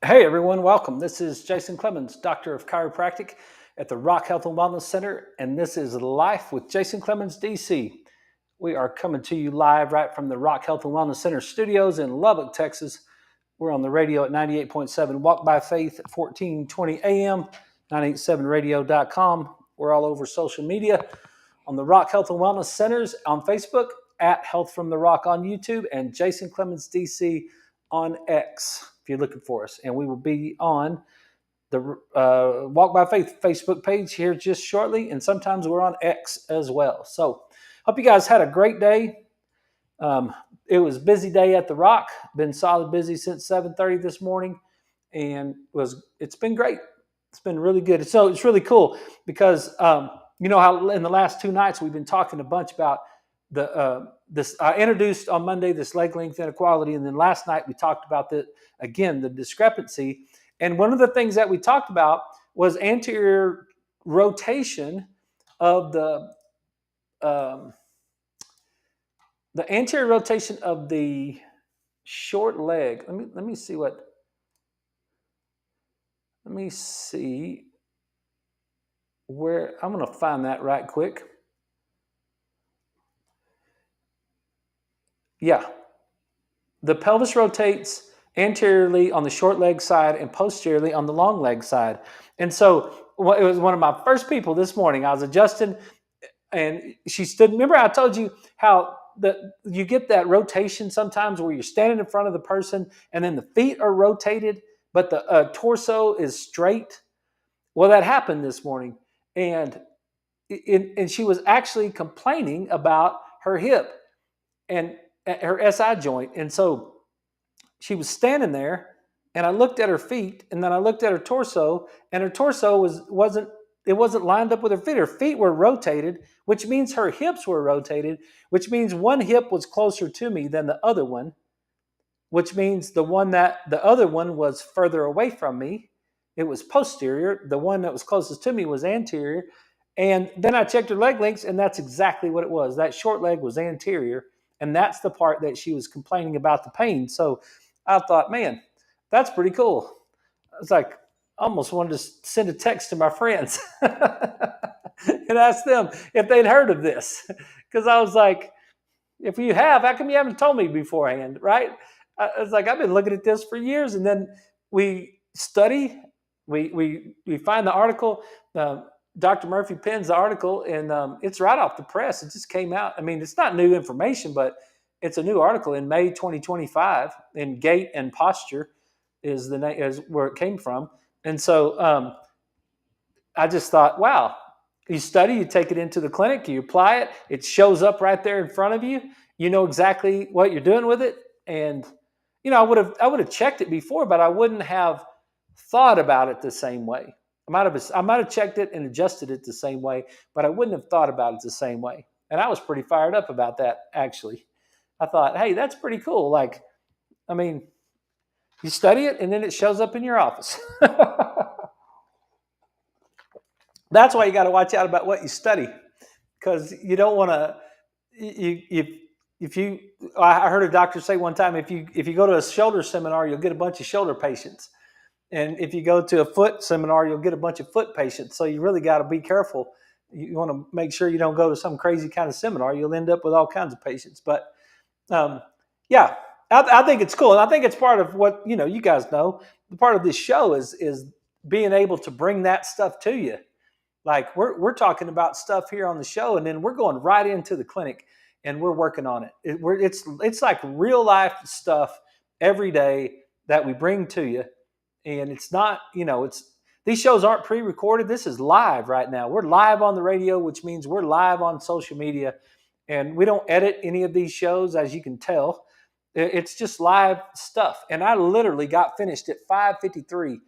Hey everyone, welcome. This is Jason Clemens, Doctor of Chiropractic at the Rock Health and Wellness Center, and this is Life with Jason Clemens, DC. We are coming to you live right from the Rock Health and Wellness Center studios in Lubbock, Texas. We're on the radio at 98.7 Walk by Faith at 1420 AM, 987radio.com. We're all over social media on the Rock Health and Wellness Centers on Facebook, at Health from the Rock on YouTube, and Jason Clemens DC on X if you're looking for us. And we will be on the Walk by Faith Facebook page here just shortly, and sometimes we're on X as well. So hope you guys had a great day. It was a busy day at the Rock. Been solid busy since 7:30 this morning, and it's been great. It's been really good. So it's really cool because you know how in the last two nights we've been talking a bunch about this. I introduced on Monday this leg length inequality, and then last night we talked about the discrepancy. And one of the things that we talked about was anterior rotation of um, the anterior rotation of the short leg. Let me see what. Let me see where I'm going to find that right quick. Yeah, the pelvis rotates anteriorly on the short leg side and posteriorly on the long leg side. And so it was one of my first people this morning. I was adjusting, and she stood. Remember, I told you how you get that rotation sometimes where you're standing in front of the person, and then the feet are rotated, but the torso is straight. Well, that happened this morning, and she was actually complaining about her hip and her SI joint, and so she was standing there, and I looked at her feet, and then I looked at her torso, and her torso wasn't lined up with her feet. Her feet were rotated, which means her hips were rotated, which means one hip was closer to me than the other one, which means the other one was further away from me. It was posterior. The one that was closest to me was anterior. And then I checked her leg lengths, and that's exactly what it was. That short leg was anterior, and that's the part that she was complaining about the pain. So I thought, man, that's pretty cool. I was like, I almost wanted to send a text to my friends and ask them if they'd heard of this. Because I was like, if you have, how come you haven't told me beforehand, right? I was like, I've been looking at this for years, and then we study, we find the article. Dr. Murphy pens the article, and it's right off the press. It just came out. I mean, it's not new information, but it's a new article in May 2025. In Gait and Posture is the name, is where it came from, and so I just thought, wow, you study, you take it into the clinic, you apply it, it shows up right there in front of you. You know exactly what you're doing with it. And you know, I would have checked it before, but I wouldn't have thought about it the same way. I might have checked it and adjusted it the same way, but I wouldn't have thought about it the same way. And I was pretty fired up about that actually. I thought, hey, that's pretty cool. Like, I mean, you study it and then it shows up in your office. That's why you got to watch out about what you study, because you don't want to. If you, I heard a doctor say one time, if you go to a shoulder seminar, you'll get a bunch of shoulder patients, and if you go to a foot seminar, you'll get a bunch of foot patients. So you really got to be careful. You want to make sure you don't go to some crazy kind of seminar. You'll end up with all kinds of patients. But um, yeah, I think it's cool, and I think it's part of what you guys know. The part of this show is being able to bring that stuff to you. Like we're talking about stuff here on the show, and then we're going right into the clinic, and we're working on it. It's like real life stuff every day that we bring to you, and it's not it's these shows aren't pre-recorded. This is live right now. We're live on the radio, which means we're live on social media, and we don't edit any of these shows, as you can tell. It's just live stuff, and I literally got finished at 5:53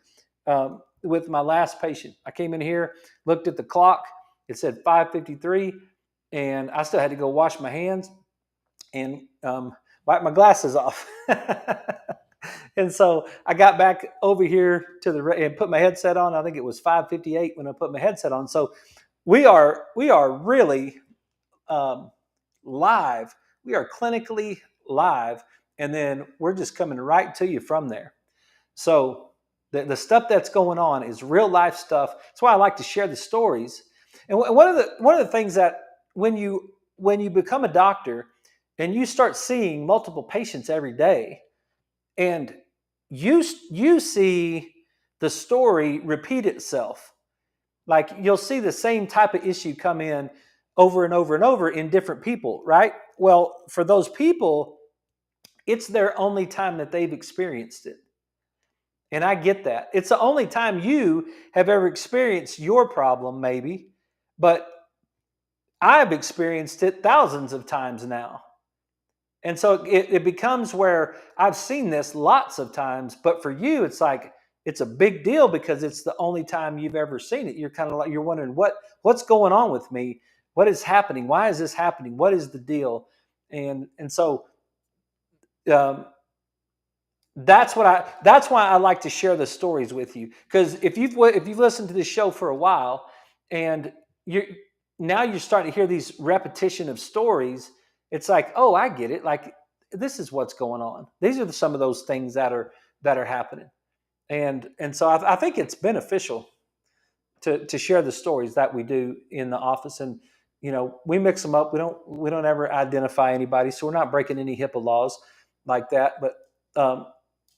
with my last patient. I came in here, looked at the clock. It said 5:53, and I still had to go wash my hands and wipe my glasses off. And so I got back over here and put my headset on. I think it was 5:58 when I put my headset on. So we are really um, live. We are clinically live, and then we're just coming right to you from there. So The stuff that's going on is real life stuff. That's why I like to share the stories. And one of the things that when you become a doctor and you start seeing multiple patients every day, and you see the story repeat itself. Like you'll see the same type of issue come in over and over and over in different people, right? Well, for those people, it's their only time that they've experienced it. And I get that. It's the only time you have ever experienced your problem, maybe, but I've experienced it thousands of times now. And so it becomes where I've seen this lots of times, but for you, it's like it's a big deal because it's the only time you've ever seen it. You're kind of like you're wondering what's going on with me, what is happening, why is this happening, what is the deal, and so um, that's why I like to share the stories with you, because if you've listened to this show for a while and you now you're starting to hear these repetition of stories, it's like, oh, I get it, like this is what's going on, these are some of those things that are happening, and so I think it's beneficial to share the stories that we do in the office. And we mix them up. We don't ever identify anybody, so we're not breaking any HIPAA laws like that, but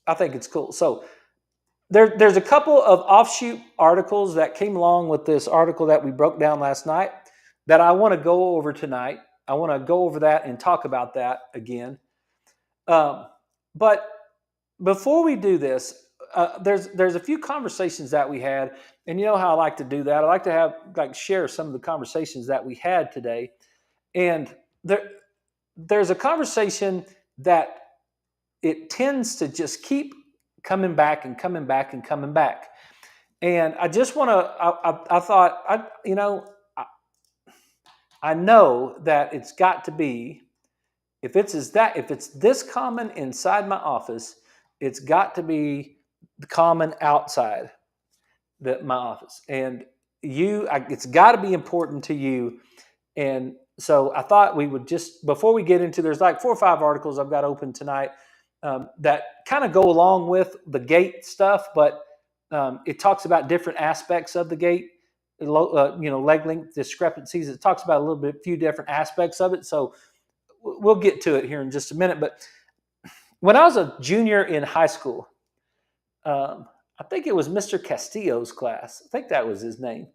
I think it's cool. So there's a couple of offshoot articles that came along with this article that we broke down last night that I want to go over tonight. I want to go over that and talk about that again. But before we do this, there's a few conversations that we had, and you know how I like to do that. I like to share some of the conversations that we had today, and there's a conversation that it tends to just keep coming back and coming back and coming back. And I just want to, I thought, I know that it's got to be, if it's this common inside my office, it's got to be common outside my office. And it's got to be important to you. And so I thought we would just, before we get into, there's like 4 or 5 articles I've got open tonight that kind of go along with the gait stuff, but it talks about different aspects of the gait, leg length discrepancies. It talks about a few different aspects of it. So we'll get to it here in just a minute. But when I was a junior in high school, I think it was Mr. Castillo's class. I think that was his name.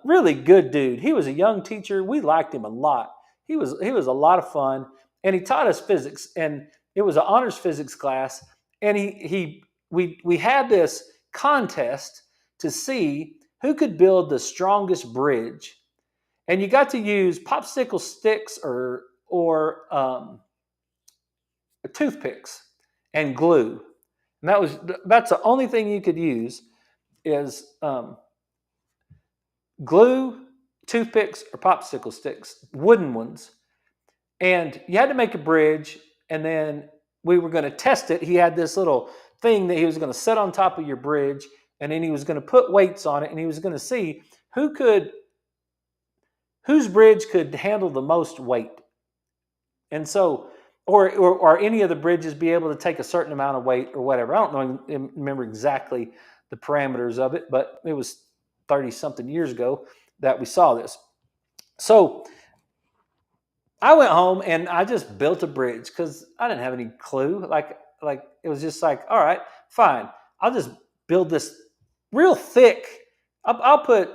Really good dude. He was a young teacher. We liked him a lot. He was a lot of fun, and he taught us physics. And it was an honors physics class. And we had this contest to see who could build the strongest bridge. And you got to use popsicle sticks or toothpicks and glue. And that's the only thing you could use is glue, toothpicks, or popsicle sticks, wooden ones. And you had to make a bridge, and then we were going to test it. He had this little thing that he was going to set on top of your bridge, and then he was going to put weights on it, and he was going to see whose bridge could handle the most weight. And so, or any of the bridges be able to take a certain amount of weight or whatever. I don't remember exactly the parameters of it, but it was 30-something years ago that we saw this. So I went home and I just built a bridge because I didn't have any clue. Like it was just like, all right, fine. I'll just build this real thick. I'll put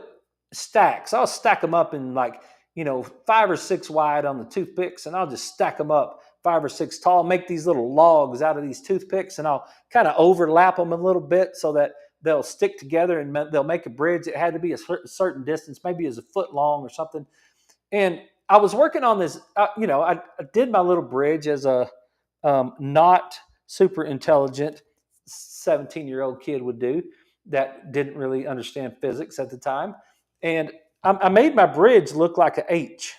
stacks. I'll stack them up in 5 or 6 wide on the toothpicks, and I'll just stack them up 5 or 6 tall, make these little logs out of these toothpicks, and I'll kind of overlap them a little bit so that they'll stick together and they'll make a bridge. It had to be a certain distance, maybe as a foot long or something. And I was working on this, I did my little bridge as a not super intelligent 17-year-old kid would do that didn't really understand physics at the time. And I made my bridge look like an H.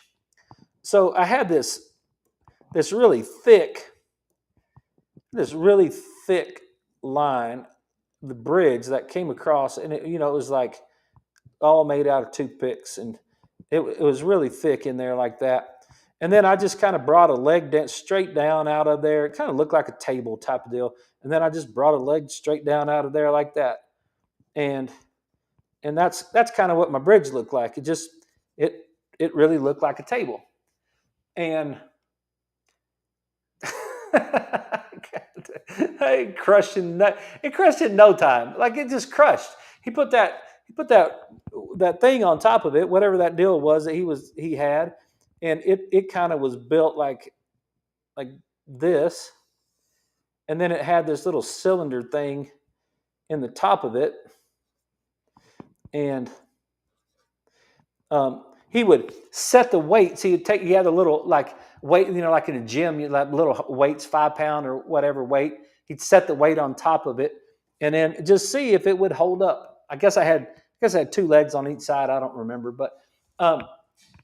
So I had this really thick line, the bridge that came across, and it was like all made out of toothpicks, and it was really thick in there like that. And then I just kind of brought a leg down, straight down out of there. It kind of looked like a table type of deal. And then I just brought a leg straight down out of there like that. And that's kind of what my bridge looked like. It it really looked like a table. And it crushed in no time. Like it just crushed. He put that thing on top of it, whatever that deal was that he had, and it kind of was built like this, and then it had this little cylinder thing in the top of it, and he would set the weights. He had a little like weight, like in a gym, you have little weights, 5 pound or whatever weight. He'd set the weight on top of it, and then just see if it would hold up. I guess I had 2 legs on each side. I don't remember, but I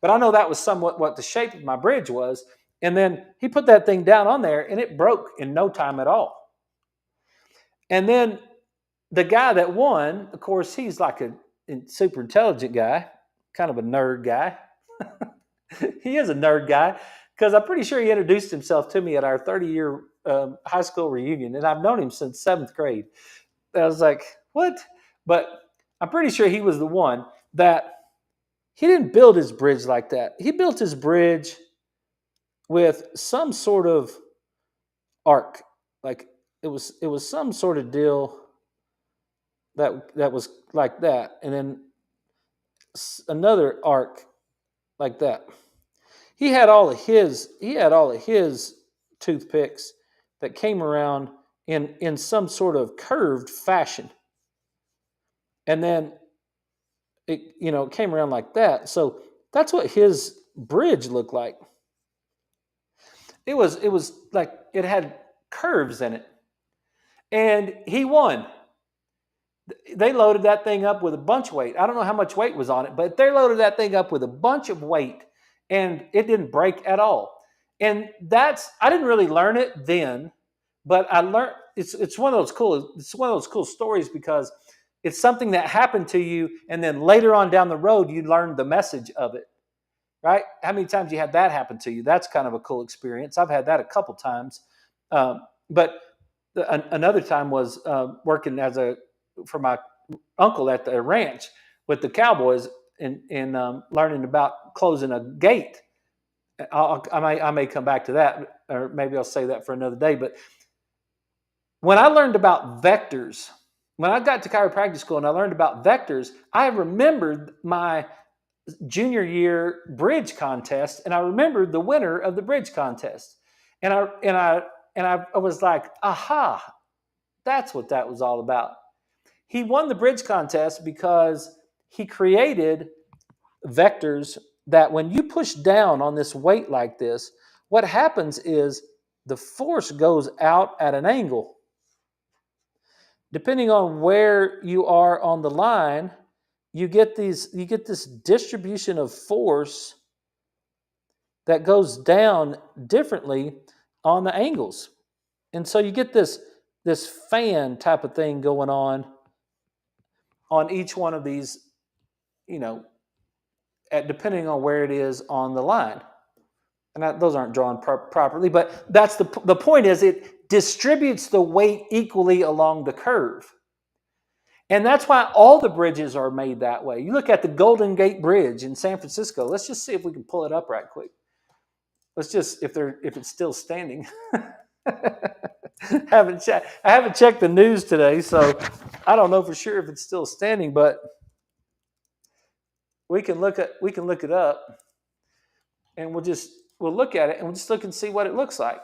know that was somewhat what the shape of my bridge was. And then he put that thing down on there, and it broke in no time at all. And then the guy that won, of course, he's like a super intelligent guy, kind of a nerd guy. He is a nerd guy because I'm pretty sure he introduced himself to me at our 30-year high school reunion, and I've known him since 7th grade. I was like, what? But I'm pretty sure he was the one that he didn't build his bridge like that. He built his bridge with some sort of arc. Like it was some sort of deal that was like that, and then another arc like that. He had all of his toothpicks that came around in some sort of curved fashion. And then it came around like that. So that's what his bridge looked like. It was like it had curves in it. And he won. They loaded that thing up with a bunch of weight. I don't know how much weight was on it, but they loaded that thing up with a bunch of weight, and it didn't break at all. And I didn't really learn it then, but I learned it's one of those cool stories because it's something that happened to you, and then later on down the road you learned the message of it. Right? How many times you had that happen to you? That's kind of a cool experience. I've had that a couple times, but another time was working for my uncle at the ranch with the cowboys and learning about closing a gate. I may come back to that, or maybe I'll say that for another day. But when I learned about vectors, when I got to chiropractic school and I learned about vectors, I remembered my junior year bridge contest, and I remembered the winner of the bridge contest, and I was like, aha, that's what that was all about. He won the bridge contest because he created vectors that when you push down on this weight like this, what happens is the force goes out at an angle. Depending on where you are on the line, you get this distribution of force that goes down differently on the angles. And so you get this fan type of thing going on each one of these, depending on where it is on the line. And those aren't drawn properly, but that's the point is it distributes the weight equally along the curve. And that's why all the bridges are made that way. You look at the Golden Gate Bridge in San Francisco. Let's just see if we can pull it up right quick. Let's just if it's still standing. I haven't checked the news today, so I don't know for sure if it's still standing, but we can look it up, and we'll look at it and we'll just look and see what it looks like.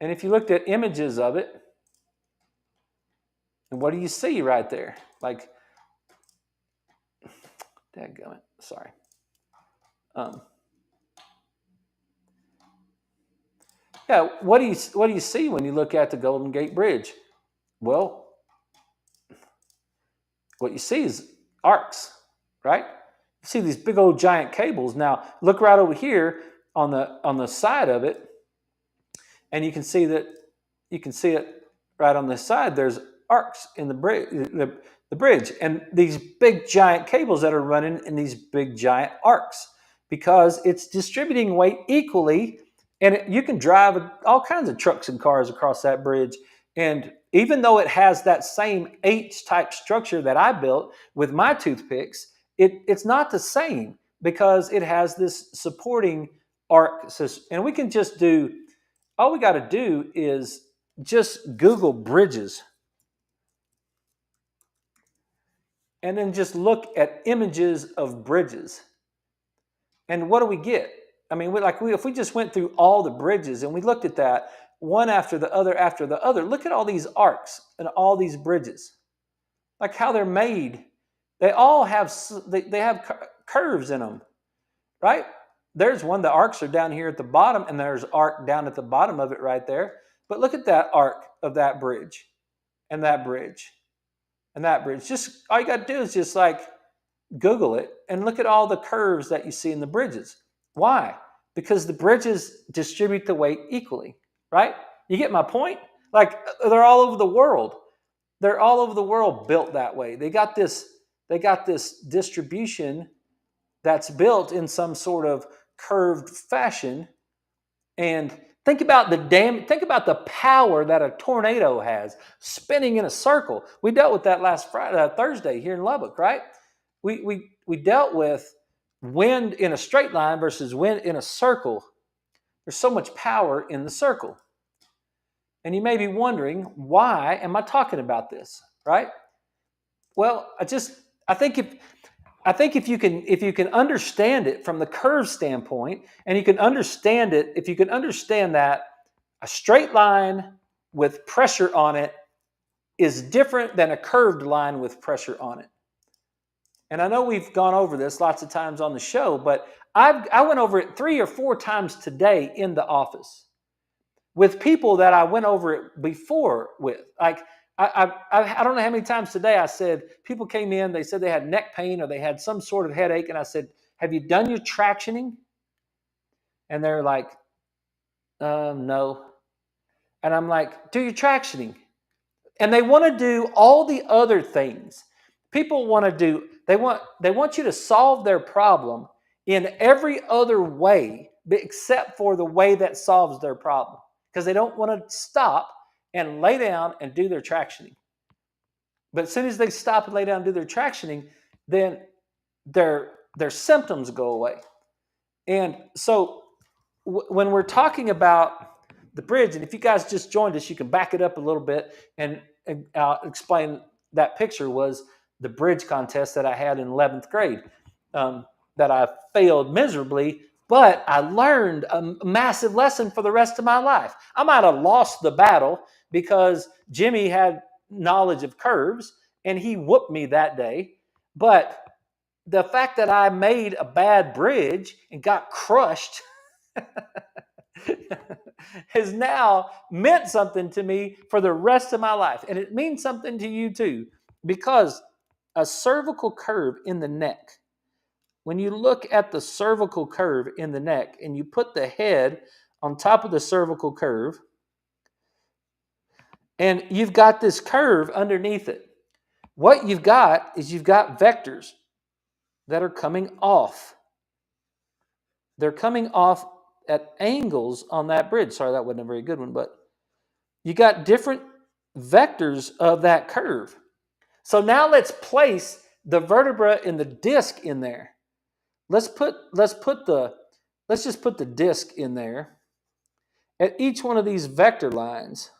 And if you looked at images of it, and what do you see right there? Like, dadgummit, sorry. Yeah, what do you see when you look at the Golden Gate Bridge? Well, what you see is arcs, right? You see these big old giant cables. Now, look right over here on the side of it, and you can see it right on the side. There's arcs in the bridge, and these big giant cables that are running in these big giant arcs, because it's distributing weight equally. And you can drive all kinds of trucks and cars across that bridge. And even though it has that same H-type structure that I built with my toothpicks, it's not the same because it has this supporting arc system. And we can just do, all we got to do is just Google bridges and then just look at images of bridges. And what do we get? I mean, if we just went through all the bridges and we looked at that one after the other, look at all these arcs and all these bridges, like how they're made. They all have they have curves in them, right? There's one. The arcs are down here at the bottom, and there's arc down at the bottom of it right there. But look at that arc of that bridge, and that bridge, and that bridge. Just all you got to do is just like Google it and look at all the curves that you see in the bridges. Why? Because the bridges distribute the weight equally, right? You get my point? Like they're all over the world. They're all over the world built that way. They got this distribution that's built in some sort of curved fashion. And think about the power that a tornado has spinning in a circle. We dealt with that last Thursday here in Lubbock, right? We dealt with wind in a straight line versus wind in a circle. There's so much power in the circle. And you may be wondering, why am I talking about this, right? Well, I think if you can understand it from the curve standpoint, and you can understand it, if you can understand that a straight line with pressure on it is different than a curved line with pressure on it. And I know we've gone over this lots of times on the show, but I went over it 3 or 4 times today in the office with people that I went over it before with. Like, I don't know how many times today I said, people came in, they said they had neck pain or they had some sort of headache. And I said, have you done your tractioning? And they're like, no. And I'm like, do your tractioning. And they want to do all the other things. People want to do, they want you to solve their problem in every other way except for the way that solves their problem. Because they don't want to stop and lay down and do their tractioning. But as soon as they stop and lay down and do their tractioning, then their symptoms go away. And so when we're talking about the bridge, and if you guys just joined us, you can back it up a little bit and I'll explain that picture was the bridge contest that I had in 11th grade that I failed miserably, but I learned a massive lesson for the rest of my life. I might have lost the battle because Jimmy had knowledge of curves and he whooped me that day. But the fact that I made a bad bridge and got crushed has now meant something to me for the rest of my life. And it means something to you too, because a cervical curve in the neck, when you look at the cervical curve in the neck and you put the head on top of the cervical curve, and you've got this curve underneath it, what you've got is you've got vectors that are coming off. They're coming off at angles on that bridge. Sorry, that wasn't a very good one, but you got different vectors of that curve. So now let's place the vertebra and the disc in there. Let's just put the disc in there at each one of these vector lines.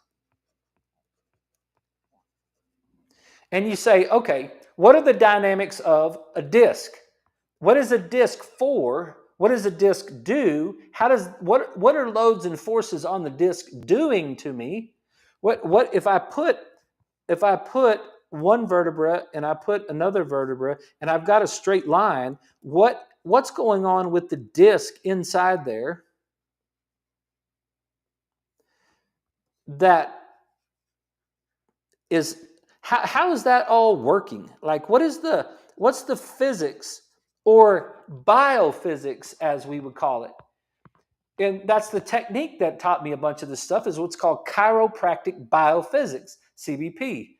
And you say, okay, what are the dynamics of a disc? What is a disc for? What does a disc do? What are loads and forces on the disc doing to me? What if I put one vertebra and I put another vertebra and I've got a straight line, what's going on with the disc inside there that is how is that all working? Like what's the physics or biophysics as we would call it? And that's the technique that taught me a bunch of this stuff is what's called chiropractic biophysics, CBP.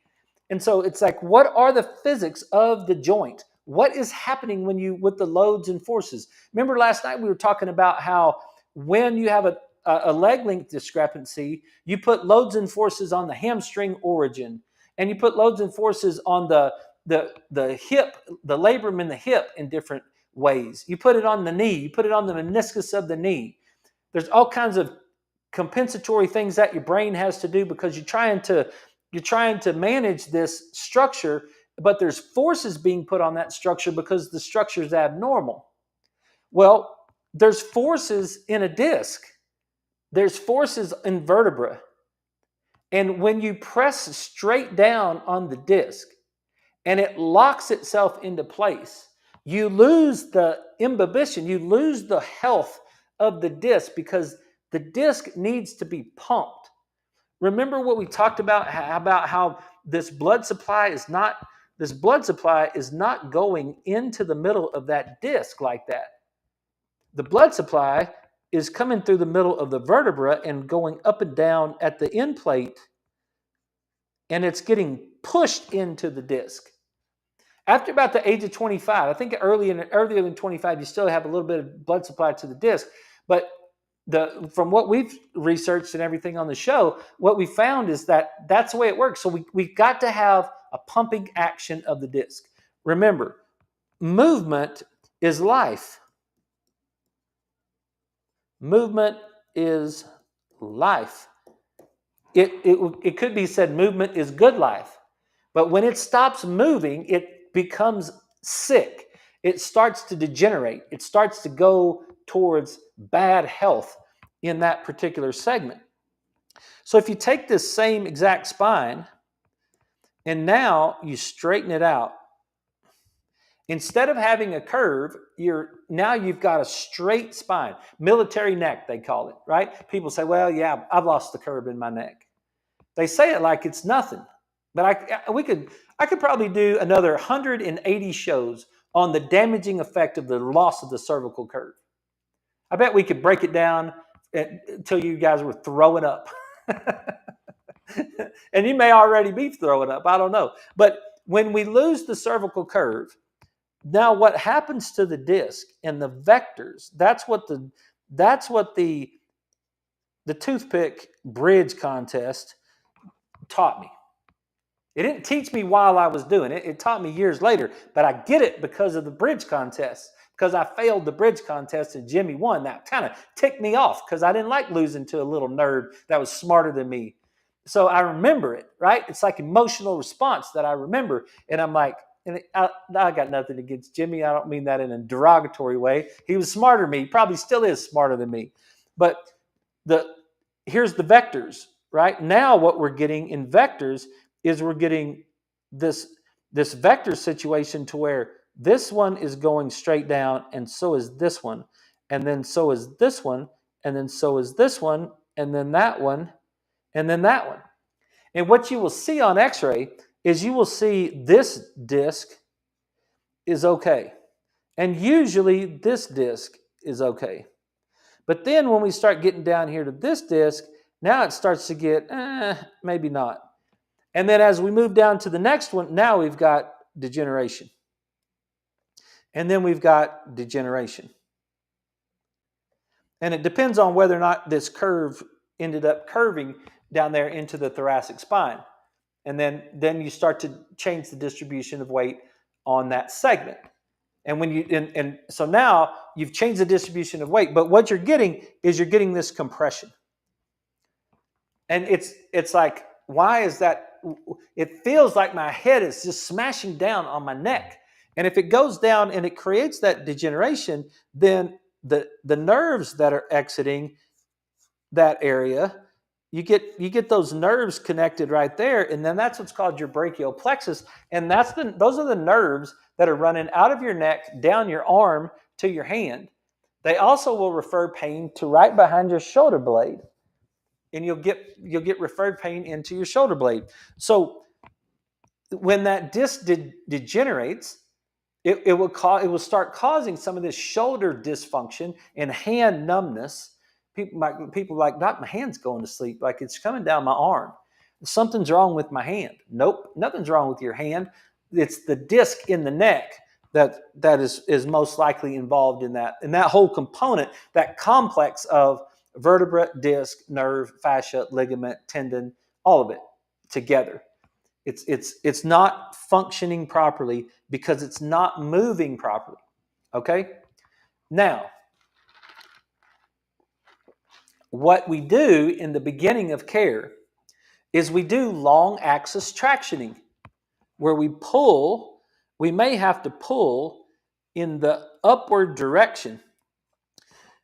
And so it's like, what are the physics of the joint? What is happening with the loads and forces? Remember last night we were talking about how when you have a leg length discrepancy, you put loads and forces on the hamstring origin, and you put loads and forces on the hip, the labrum in the hip in different ways. You put it on the knee, you put it on the meniscus of the knee. There's all kinds of compensatory things that your brain has to do because you're trying to manage this structure, but there's forces being put on that structure because the structure is abnormal. Well, there's forces in a disc. There's forces in vertebra. And when you press straight down on the disc and it locks itself into place, you lose the imbibition, you lose the health of the disc because the disc needs to be pumped. Remember what we talked about how this blood supply is not going into the middle of that disc like that. The blood supply is coming through the middle of the vertebra and going up and down at the end plate, and it's getting pushed into the disc. After about the age of 25, I think earlier than 25, you still have a little bit of blood supply to the disc, but from what we've researched and everything on the show, what we found is that that's the way it works. So we've got to have a pumping action of the disc. Remember, movement is life. Movement is life. It could be said movement is good life. But when it stops moving, it becomes sick. It starts to degenerate. It starts to go towards bad health in that particular segment. So if you take this same exact spine and now you straighten it out, instead of having a curve, you've got a straight spine. Military neck, they call it, right? People say, well, yeah, I've lost the curve in my neck. They say it like it's nothing. But I could probably do another 180 shows on the damaging effect of the loss of the cervical curve. I bet we could break it down until you guys were throwing up. And you may already be throwing up. I don't know. But when we lose the cervical curve, now what happens to the disc and the vectors, that's what the toothpick bridge contest taught me. It didn't teach me while I was doing it. It taught me years later, but I get it because of the bridge contest. Because I failed the bridge contest and Jimmy won. That kind of ticked me off because I didn't like losing to a little nerd that was smarter than me. So I remember it, right? It's like emotional response that I remember. And I'm like, I got nothing against Jimmy. I don't mean that in a derogatory way. He was smarter than me. He probably still is smarter than me. But here's the vectors, right? Now what we're getting in vectors is we're getting this vector situation to where this one is going straight down, and so is this one, and then so is this one, and then so is this one, and then that one, and then that one. And what you will see on X-ray is you will see this disc is okay. And usually this disc is okay. But then when we start getting down here to this disc, now it starts to get, maybe not. And then as we move down to the next one, now we've got degeneration. And then we've got degeneration. And it depends on whether or not this curve ended up curving down there into the thoracic spine. And then you start to change the distribution of weight on that segment. And when and so now you've changed the distribution of weight, but what you're getting is this compression. And it's like, why is that? It feels like my head is just smashing down on my neck. And if it goes down and it creates that degeneration, then the nerves that are exiting that area, you get those nerves connected right there, and then that's what's called your brachial plexus, and those are the nerves that are running out of your neck, down your arm to your hand. They also will refer pain to right behind your shoulder blade. And you'll get referred pain into your shoulder blade. So when that disc degenerates, it will start causing some of this shoulder dysfunction and hand numbness. People like, not my hand's going to sleep, like it's coming down my arm. Something's wrong with my hand. Nope, nothing's wrong with your hand. It's the disc in the neck that is most likely involved in that. And that whole component, that complex of vertebra, disc, nerve, fascia, ligament, tendon, all of it together. It's not functioning properly because it's not moving properly. Okay? Now, what we do in the beginning of care is we do long axis tractioning, where we may have to pull in the upward direction.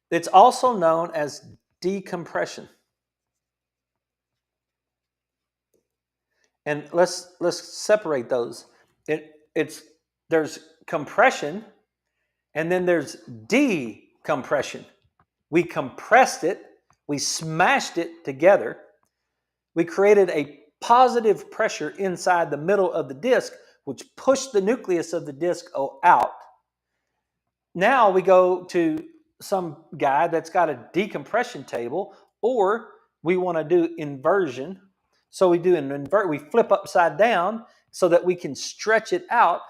It's also known as decompression. And let's separate those. There's compression and then there's decompression. We compressed it, we smashed it together. We created a positive pressure inside the middle of the disc, which pushed the nucleus of the disc out. Now we go to some guy that's got a decompression table, or we want to do inversion. So we do we flip upside down so that we can stretch it out.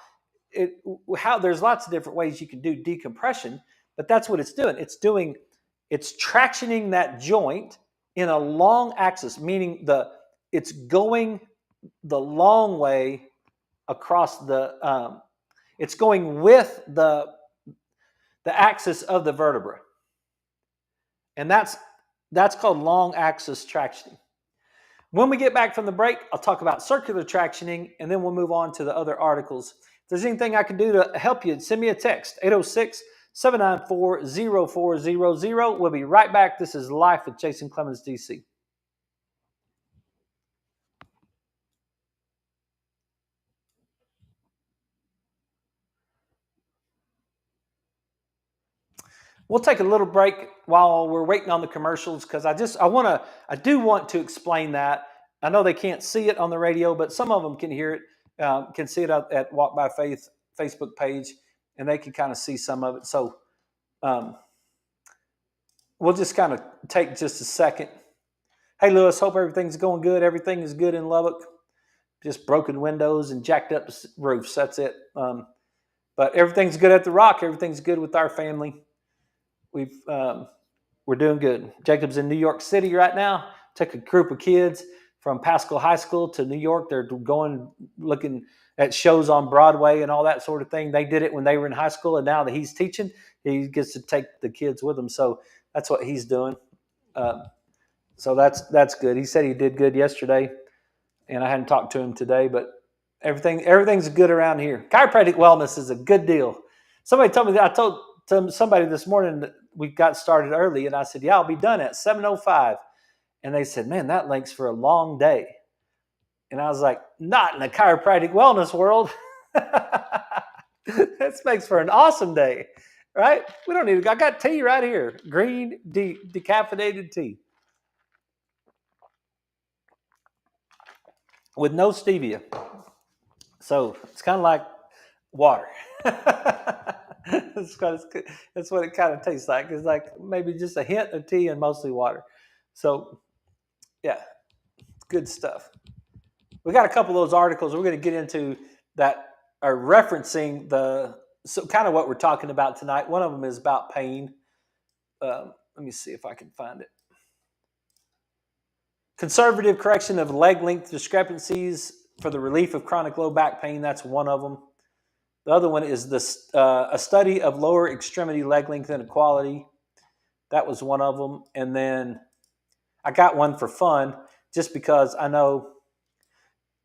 There's lots of different ways you can do decompression, but that's what it's doing. It's tractioning that joint in a long axis, meaning it's going the long way across it's going with the axis of the vertebra. And that's called long axis tractioning. When we get back from the break, I'll talk about circular tractioning, and then we'll move on to the other articles. If there's anything I can do to help you, send me a text, 806-794-0400. We'll be right back. This is Life with Jason Clemens, DC. We'll take a little break while we're waiting on the commercials, because I do want to explain that. I know they can't see it on the radio, but some of them can hear it, can see it at Walk by Faith Facebook page, and they can kind of see some of it. So we'll just kind of take just a second. Hey, Lewis, hope everything's going good. Everything is good in Lubbock. Just broken windows and jacked up roofs. That's it. But everything's good at the Rock. Everything's good with our family. We're doing good. Jacob's in New York City right now. Took a group of kids from Pascal High School to New York. They're going looking at shows on Broadway and all that sort of thing. They did it when they were in high school, and now that he's teaching, he gets to take the kids with him. So that's what he's doing. So that's good. He said he did good yesterday, and I hadn't talked to him today, but everything's good around here. Chiropractic wellness is a good deal. Somebody told me that I told somebody this morning that we got started early, and I said, yeah, I'll be done at 7:05. And they said, man, that links for a long day. And I was like, not in the chiropractic wellness world. This makes for an awesome day, right? We don't need I got tea right here. Green decaffeinated tea with no stevia. So it's kind of like water. That's what it kind of tastes like. It's like maybe just a hint of tea and mostly water. So, yeah, good stuff. We got a couple of those articles we're going to get into that are referencing kind of what we're talking about tonight. One of them is about pain. Let me see if I can find it. Conservative correction of leg length discrepancies for the relief of chronic low back pain. That's one of them. The other one is a study of lower extremity leg length inequality. That was one of them. And then I got one for fun, just because I know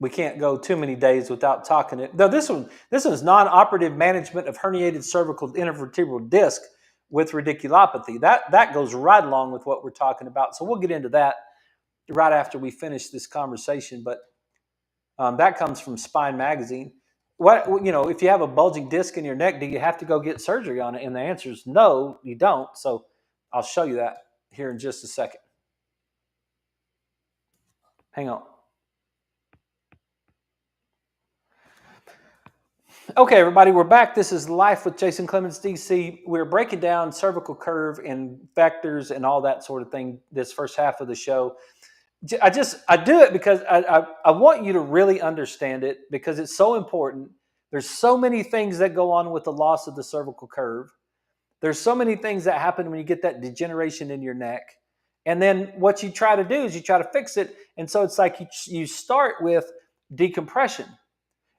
we can't go too many days without talking it. Though this is non-operative management of herniated cervical intervertebral disc with radiculopathy. That goes right along with what we're talking about. So we'll get into that right after we finish this conversation. But that comes from Spine Magazine. If you have a bulging disc in your neck, do you have to go get surgery on it? And the answer is no, you don't. So I'll show you that here in just a second. Hang on. Okay, everybody, we're back. This is Life with Jason Clemens, DC. We're breaking down cervical curve and vectors and all that sort of thing this first half of the show. I do it because I want you to really understand it, because it's so important. There's so many things that go on with the loss of the cervical curve. There's so many things that happen when you get that degeneration in your neck. And then what you try to do is you try to fix it. And so it's like you start with decompression.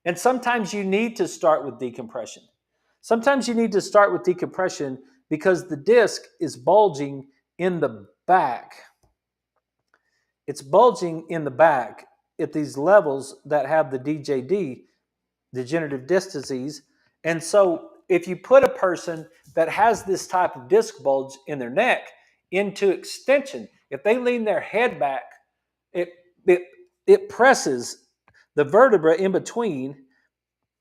And sometimes you need to start with decompression. Sometimes you need to start with decompression because the disc is bulging in the back. It's bulging in the back at these levels that have the DJD, degenerative disc disease. And so if you put a person that has this type of disc bulge in their neck into extension, if they lean their head back, it presses the vertebra in between,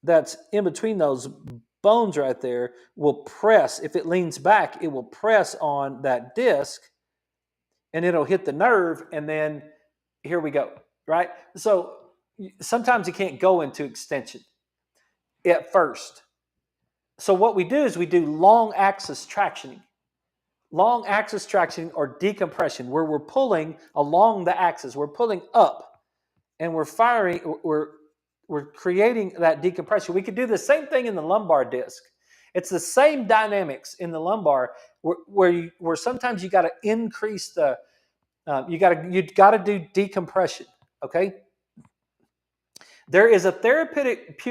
that's in between those bones right there, will press. If it leans back, it will press on that disc and it'll hit the nerve, and then here we go, right? So sometimes you can't go into extension at first. So what we do is we do long axis tractioning. Long axis tractioning or decompression, where we're pulling along the axis. We're pulling up and we're creating that decompression. We could do the same thing in the lumbar disc. It's the same dynamics in the lumbar where sometimes you got to increase the you got to do decompression. Okay. There's a therapeutic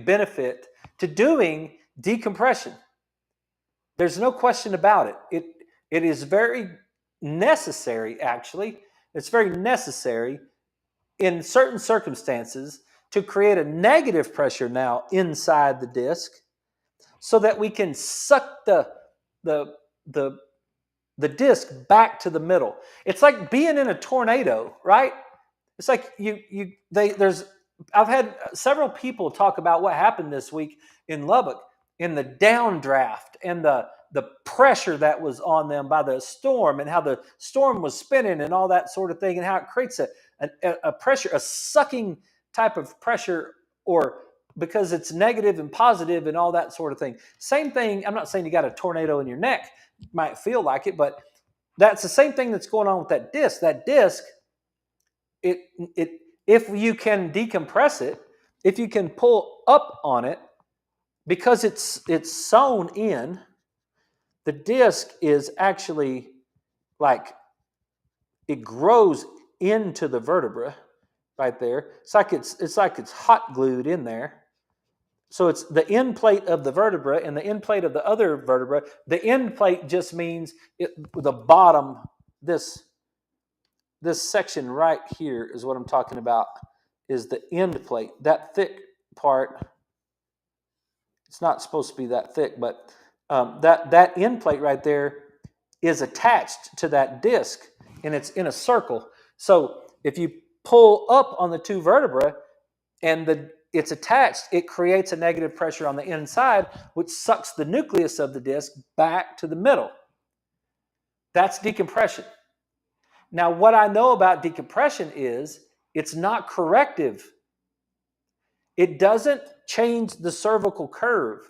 benefit to doing decompression. There's no question about it. It is very necessary, actually. It's very necessary in certain circumstances to create a negative pressure now inside the disc so that we can suck the disc back to the middle. It's like being in a tornado, right? It's like I've had several people talk about what happened this week in Lubbock in the downdraft and the pressure that was on them by the storm and how the storm was spinning and all that sort of thing and how it creates a pressure, a sucking type of pressure, or because it's negative and positive and all that sort of thing. Same thing. I'm not saying you got a tornado in your neck. You might feel like it, but that's the same thing that's going on with that disc. That disc, if you can decompress it, if you can pull up on it, because it's sewn in, the disc is actually like it grows into the vertebra right there. It's like it's hot glued in there. So it's the end plate of the vertebra and the end plate of the other vertebra. The end plate just means the bottom, this section right here is what I'm talking about, is the end plate. That thick part, it's not supposed to be that thick, but that end plate right there is attached to that disc, and it's in a circle. So if you pull up on the two vertebrae and it's attached, it creates a negative pressure on the inside, which sucks the nucleus of the disc back to the middle. That's decompression. Now, what I know about decompression is it's not corrective. It doesn't change the cervical curve.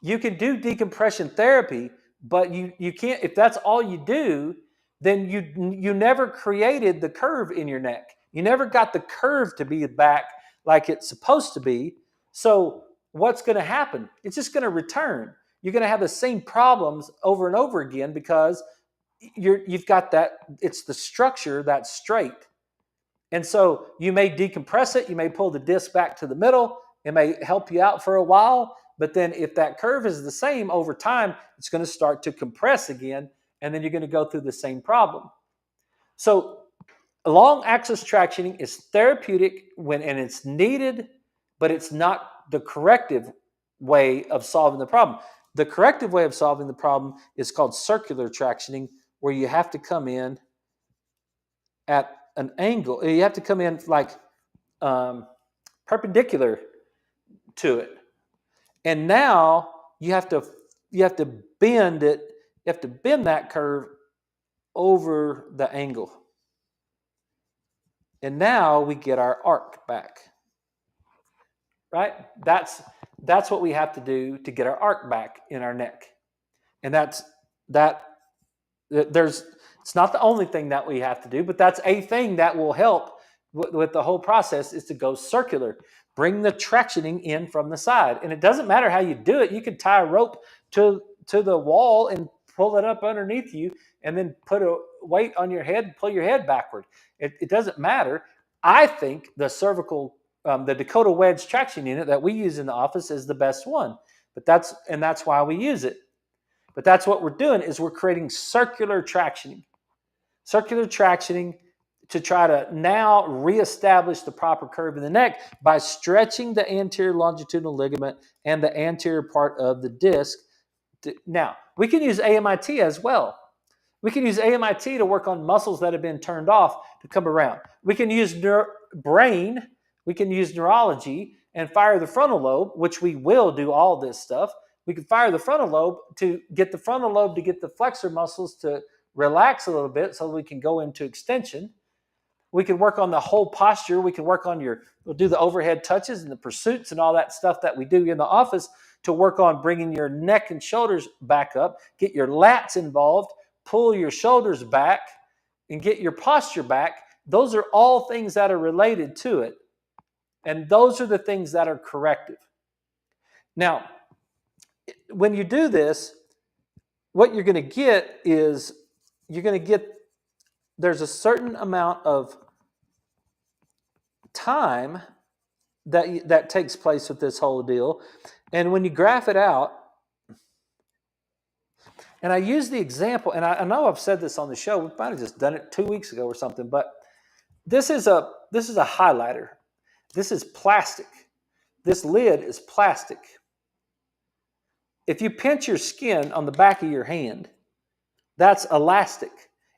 You can do decompression therapy, but you can't. If that's all you do, then you never created the curve in your neck. You never got the curve to be back like it's supposed to be. So what's going to happen? It's just going to return. You're going to have the same problems over and over again because you've got that. It's the structure that's straight. And so you may decompress it. You may pull the disc back to the middle. It may help you out for a while. But then if that curve is the same over time, it's going to start to compress again. And then you're going to go through the same problem. So long axis tractioning is therapeutic and it's needed, but it's not the corrective way of solving the problem. The corrective way of solving the problem is called circular tractioning, where you have to come in at an angle. You have to come in like perpendicular to it. And now you have to bend it. You have to bend that curve over the angle. And now we get our arc back. Right? That's what we have to do to get our arc back in our neck. And it's not the only thing that we have to do, but that's a thing that will help with the whole process is to go circular. Bring the tractioning in from the side. And it doesn't matter how you do it. You can tie a rope to the wall and pull it up underneath you and then put a weight on your head and pull your head backward. It doesn't matter. I think the the Dakota Wedge traction unit that we use in the office is the best one. But that's why we use it. But that's what we're doing is we're creating circular tractioning. Circular tractioning to try to now reestablish the proper curve in the neck by stretching the anterior longitudinal ligament and the anterior part of the disc. Now, we can use AMIT as well. We can use AMIT to work on muscles that have been turned off to come around. We can use brain, we can use neurology and fire the frontal lobe, which we will do all this stuff. We can fire the frontal lobe to get the flexor muscles to relax a little bit so we can go into extension. We can work on the whole posture. We can work on we'll do the overhead touches and the pursuits and all that stuff that we do in the office to work on bringing your neck and shoulders back up, get your lats involved, pull your shoulders back, and get your posture back. Those are all things that are related to it. And those are the things that are corrective. Now, when you do this, what you're going to get is there's a certain amount of time that takes place with this whole deal. And when you graph it out, and I use the example, and I know I've said this on the show, we might have just done it 2 weeks ago or something, but this is a highlighter. This is plastic. This lid is plastic. If you pinch your skin on the back of your hand, that's elastic.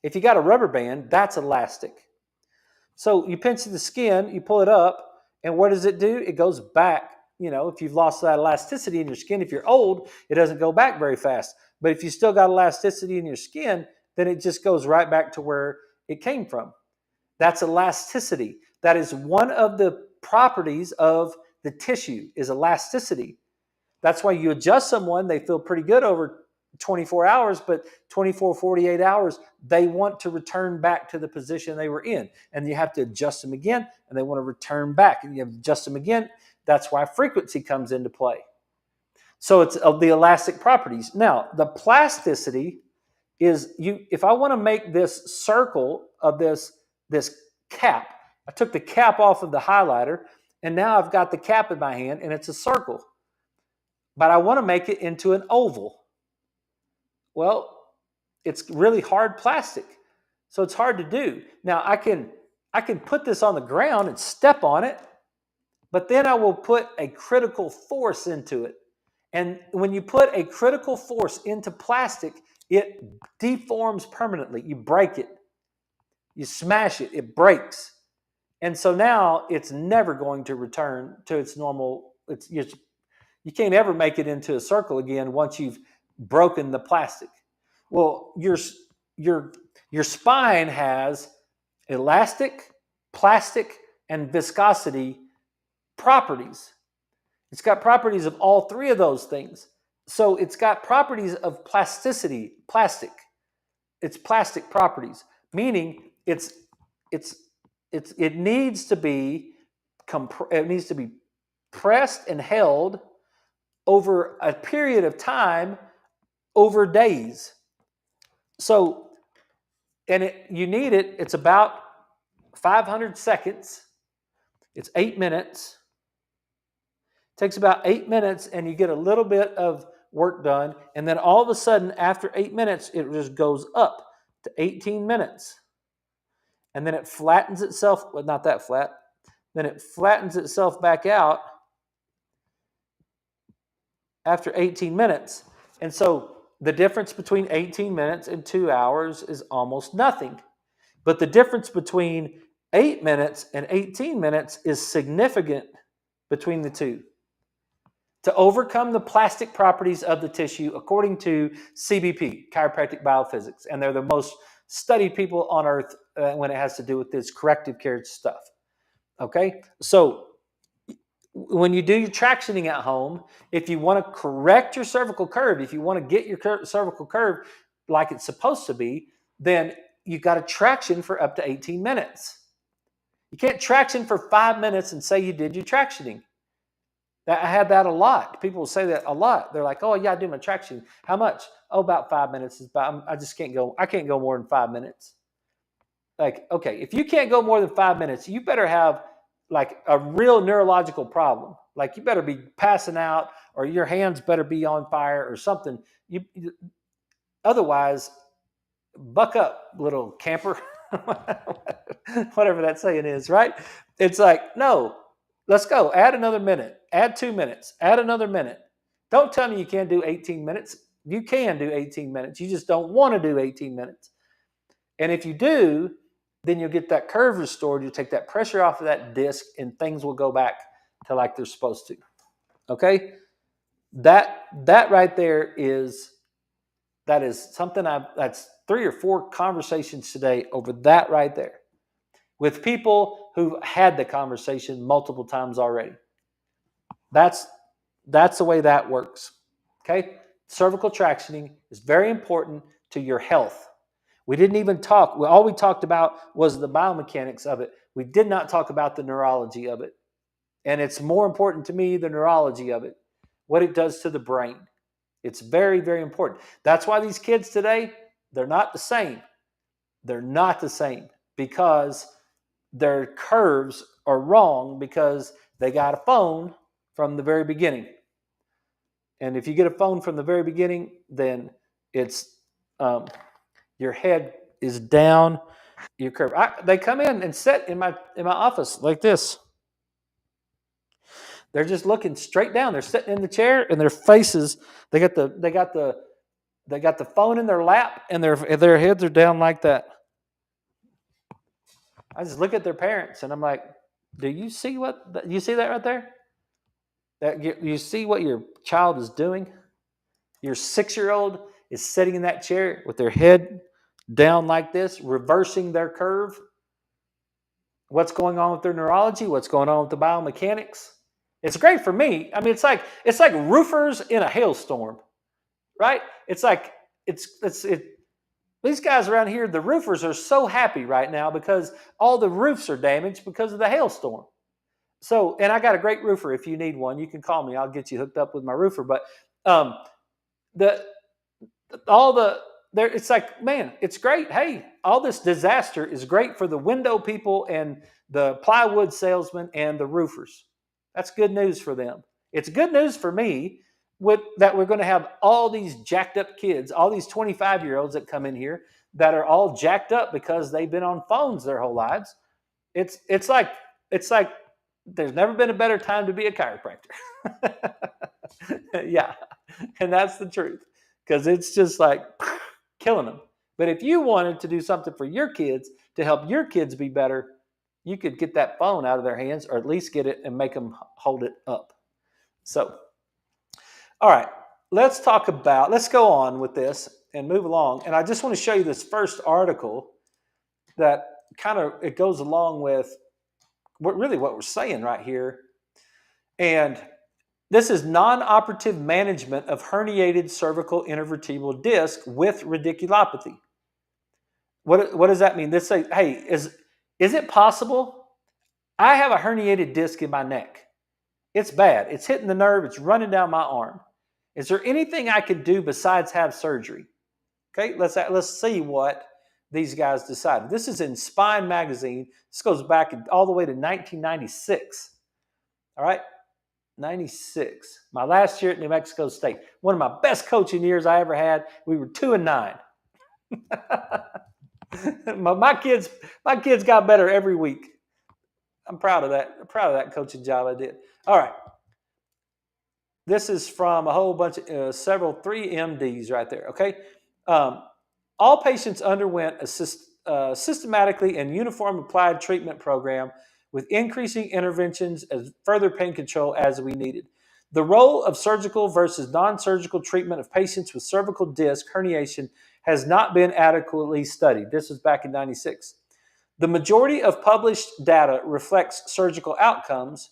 If you got a rubber band, that's elastic. So you pinch the skin, you pull it up, and what does it do? It goes back. If you've lost that elasticity in your skin, if you're old, it doesn't go back very fast. But if you still got elasticity in your skin, then it just goes right back to where it came from. That's elasticity. That is one of the properties of the tissue is elasticity. That's why you adjust someone, they feel pretty good over 24 hours, but 24, 48 hours, they want to return back to the position they were in. And you have to adjust them again, and they want to return back, and you have to adjust them again. That's why frequency comes into play. So it's the elastic properties. Now, the plasticity is if I want to make this circle of this cap, I took the cap off of the highlighter, and now I've got the cap in my hand, and it's a circle. But I want to make it into an oval. Well, it's really hard plastic, so it's hard to do. Now, I can put this on the ground and step on it, but then I will put a critical force into it. And when you put a critical force into plastic, it deforms permanently. You break it. You smash it. It breaks. And so now it's never going to return to its normal. You can't ever make it into a circle again once you've broken the plastic. Well, your spine has elastic, plastic, and viscosity properties. It's got properties of all three of those things. So it's got properties of plasticity, plastic. It's plastic properties, meaning it needs to be pressed and held over a period of time, over days. So, you need it. It's about 500 seconds. It's 8 minutes. It takes about 8 minutes, and you get a little bit of work done. And then all of a sudden, after 8 minutes, it just goes up to 18 minutes. And then it flattens itself. Well, not that flat. Then it flattens itself back out after 18 minutes. And so the difference between 18 minutes and 2 hours is almost nothing. But the difference between 8 minutes and 18 minutes is significant between the two. To overcome the plastic properties of the tissue, according to CBP, chiropractic biophysics, and they're the most studied people on earth when it has to do with this corrective care stuff. Okay? So when you do your tractioning at home, if you want to correct your cervical curve, if you want to get your cervical curve like it's supposed to be, then you've got a traction for up to 18 minutes. You can't traction for 5 minutes and say you did your tractioning. I had that a lot. People will say that a lot. They're like, "Oh yeah, I do my traction. How much? Oh, about 5 minutes. I just can't go. I can't go more than 5 minutes." Like, okay, if you can't go more than 5 minutes, you better have like a real neurological problem. Like you better be passing out, or your hands better be on fire, or something. Otherwise, buck up, little camper. Whatever that saying is, right? It's like, no, let's go. Add another minute. Add 2 minutes. Add another minute. Don't tell me you can't do 18 minutes. You can do 18 minutes. You just don't want to do 18 minutes. And if you do, then you'll get that curve restored. You'll take that pressure off of that disc, and things will go back to like they're supposed to. Okay? That right there is something that's 3 or 4 conversations today over that right there with people who've had the conversation multiple times already. That's the way that works. Okay? Cervical tractioning is very important to your health. We didn't even talk. All we talked about was the biomechanics of it. We did not talk about the neurology of it. And it's more important to me, the neurology of it, what it does to the brain. It's very, very important. That's why these kids today, they're not the same. They're not the same because their curves are wrong because they got a phone from the very beginning. And if you get a phone from the very beginning, then it's your head is down, your curve. They come in and sit in my office like this. They're just looking straight down. They're sitting in the chair, and their faces. They got the phone in their lap, and their heads are down like that. I just look at their parents, and I'm like, "Do you see you see that right there? That you see what your child is doing? Your 6-year-old is sitting in that chair with their head down like this, reversing their curve. What's going on with their neurology? What's going on with the biomechanics? It's great for me. I mean, it's like roofers in a hailstorm, right? It's like these guys around here, the roofers are so happy right now because all the roofs are damaged because of the hailstorm. So, and I got a great roofer. If you need one, you can call me. I'll get you hooked up with my roofer. But it's like, man, it's great. Hey, all this disaster is great for the window people and the plywood salesmen and the roofers. That's good news for them. It's good news for me that we're going to have all these jacked up kids, all these 25-year-olds that come in here that are all jacked up because they've been on phones their whole lives. It's like there's never been a better time to be a chiropractor. Yeah, and that's the truth because it's just like killing them. But if you wanted to do something for your kids to help your kids be better, you could get that phone out of their hands, or at least get it and make them hold it up. So, all right, let's go on with this and move along. And I just want to show you this first article that it goes along with what we're saying right here. And this is non-operative management of herniated cervical intervertebral disc with radiculopathy. What does that mean? This say, hey, is it possible? I have a herniated disc in my neck. It's bad. It's hitting the nerve. It's running down my arm. Is there anything I could do besides have surgery? Okay, let's see what these guys decided. This is in Spine Magazine. This goes back all the way to 1996. All right, 96. My last year at New Mexico State. One of my best coaching years I ever had. We were 2-9. my kids got better every week. I'm proud of that. I'm proud of that coaching job I did. All right. This is from a whole bunch of 3 MDs right there. Okay. All patients underwent a systematically and uniform applied treatment program with increasing interventions and further pain control as we needed. The role of surgical versus non-surgical treatment of patients with cervical disc herniation has not been adequately studied. This was back in 96. The majority of published data reflects surgical outcomes,